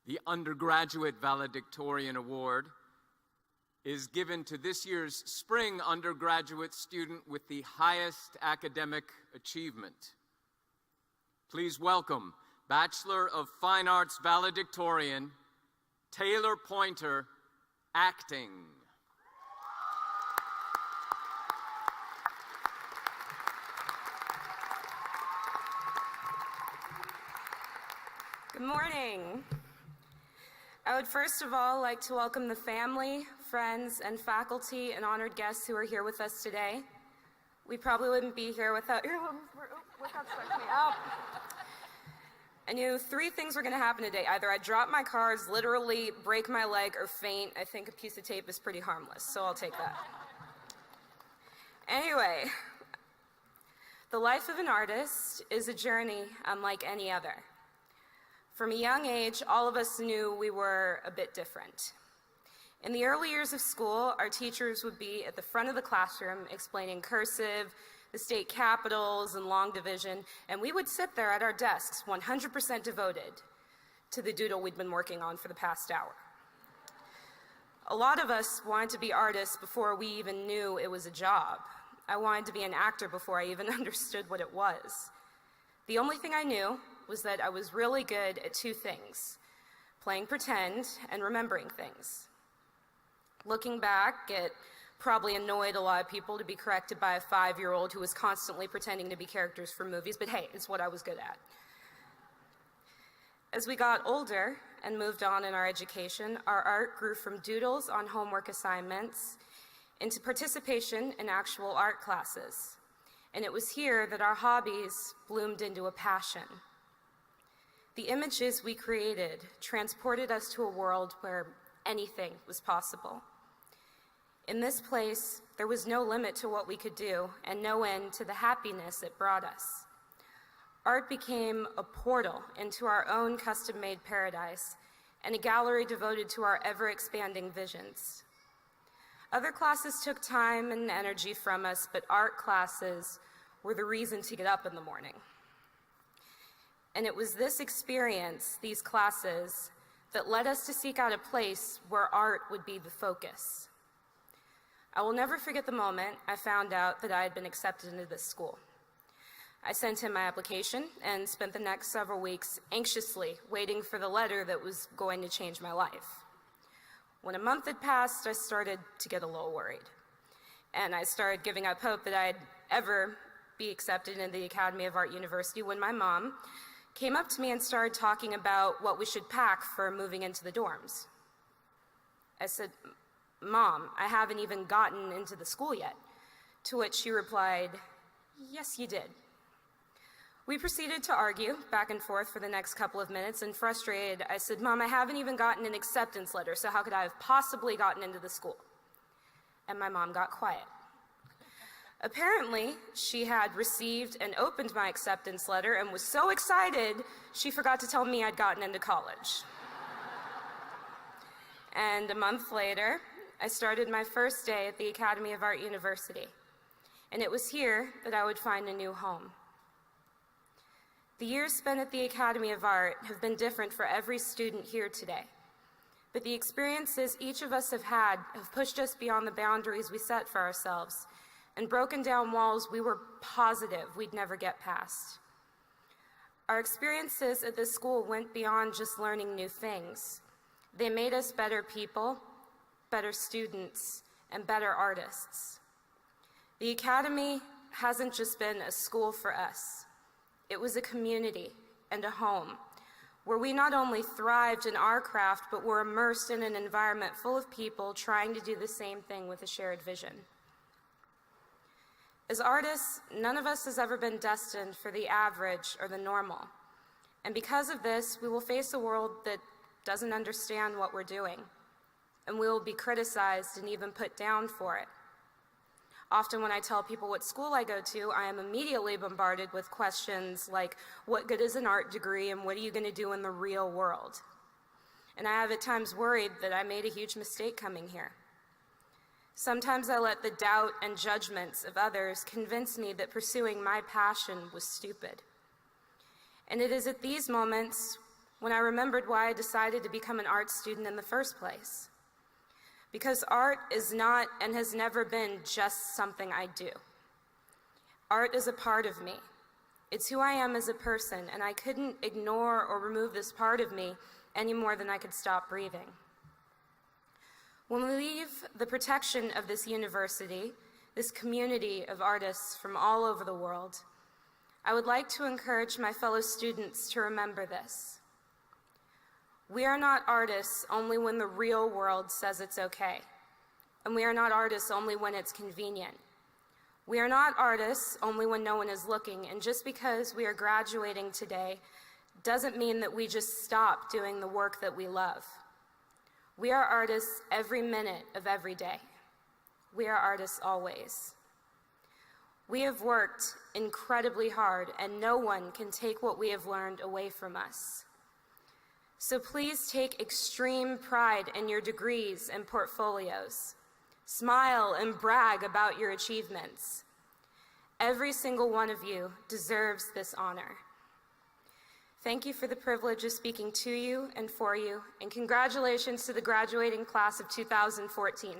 The Undergraduate Valedictorian Award is given to this year's spring undergraduate student with the highest academic achievement. Please welcome Bachelor of Fine Arts valedictorian, Tayllor Poynter, acting. Good morning. I would first of all like to welcome the family, friends, and faculty and honored guests who are here with us today. We probably wouldn't be here without I knew three things were going to happen today. Either I'd drop my cards, literally break my leg, or faint. I think a piece of tape is pretty harmless, so I'll take that. Anyway, the life of an artist is a journey unlike any other. From a young age, all of us knew we were a bit different. In the early years of school, our teachers would be at the front of the classroom explaining cursive, the state capitals, and long division, and we would sit there at our desks 100% devoted to the doodle we'd been working on for the past hour. A lot of us wanted to be artists before we even knew it was a job. I wanted to be an actor before I even understood what it was. The only thing I knew was that I was really good at two things: playing pretend and remembering things. Looking back, it probably annoyed a lot of people to be corrected by a 5-year-old who was constantly pretending to be characters for movies, but hey, it's what I was good at. As we got older and moved on in our education, our art grew from doodles on homework assignments into participation in actual art classes. And it was here that our hobbies bloomed into a passion. The images we created transported us to a world where anything was possible. In this place, there was no limit to what we could do and no end to the happiness it brought us. Art became a portal into our own custom-made paradise and a gallery devoted to our ever-expanding visions. Other classes took time and energy from us, but art classes were the reason to get up in the morning. And it was this experience, these classes, that led us to seek out a place where art would be the focus. I will never forget the moment I found out that I had been accepted into this school. I sent in my application and spent the next several weeks anxiously waiting for the letter that was going to change my life. When a month had passed, I started to get a little worried. And I started giving up hope that I'd ever be accepted into the Academy of Art University when my mom came up to me and started talking about what we should pack for moving into the dorms. I said, "Mom, I haven't even gotten into the school yet." To which she replied, "Yes, you did." We proceeded to argue back and forth for the next couple of minutes, and frustrated, I said, "Mom, I haven't even gotten an acceptance letter, so how could I have possibly gotten into the school?" And my mom got quiet. Apparently, she had received and opened my acceptance letter and was so excited, she forgot to tell me I'd gotten into college. And a month later, I started my first day at the Academy of Art University, and it was here that I would find a new home. The years spent at the Academy of Art have been different for every student here today, but the experiences each of us have had have pushed us beyond the boundaries we set for ourselves and broken down walls we were positive we'd never get past. Our experiences at this school went beyond just learning new things. They made us better people, better students, and better artists. The Academy hasn't just been a school for us. It was a community and a home where we not only thrived in our craft, but were immersed in an environment full of people trying to do the same thing with a shared vision. As artists, none of us has ever been destined for the average or the normal. And because of this, we will face a world that doesn't understand what we're doing, and we will be criticized and even put down for it. Often when I tell people what school I go to, I am immediately bombarded with questions like, what good is an art degree and what are you going to do in the real world? And I have at times worried that I made a huge mistake coming here. Sometimes I let the doubt and judgments of others convince me that pursuing my passion was stupid. And it is at these moments when I remembered why I decided to become an art student in the first place. Because art is not and has never been just something I do. Art is a part of me. It's who I am as a person, and I couldn't ignore or remove this part of me any more than I could stop breathing. When we leave the protection of this university, this community of artists from all over the world, I would like to encourage my fellow students to remember this. We are not artists only when the real world says it's okay, and we are not artists only when it's convenient. We are not artists only when no one is looking, and just because we are graduating today doesn't mean that we just stop doing the work that we love. We are artists every minute of every day. We are artists always. We have worked incredibly hard, and no one can take what we have learned away from us. So please take extreme pride in your degrees and portfolios. Smile and brag about your achievements. Every single one of you deserves this honor. Thank you for the privilege of speaking to you and for you, and congratulations to the graduating class of 2014.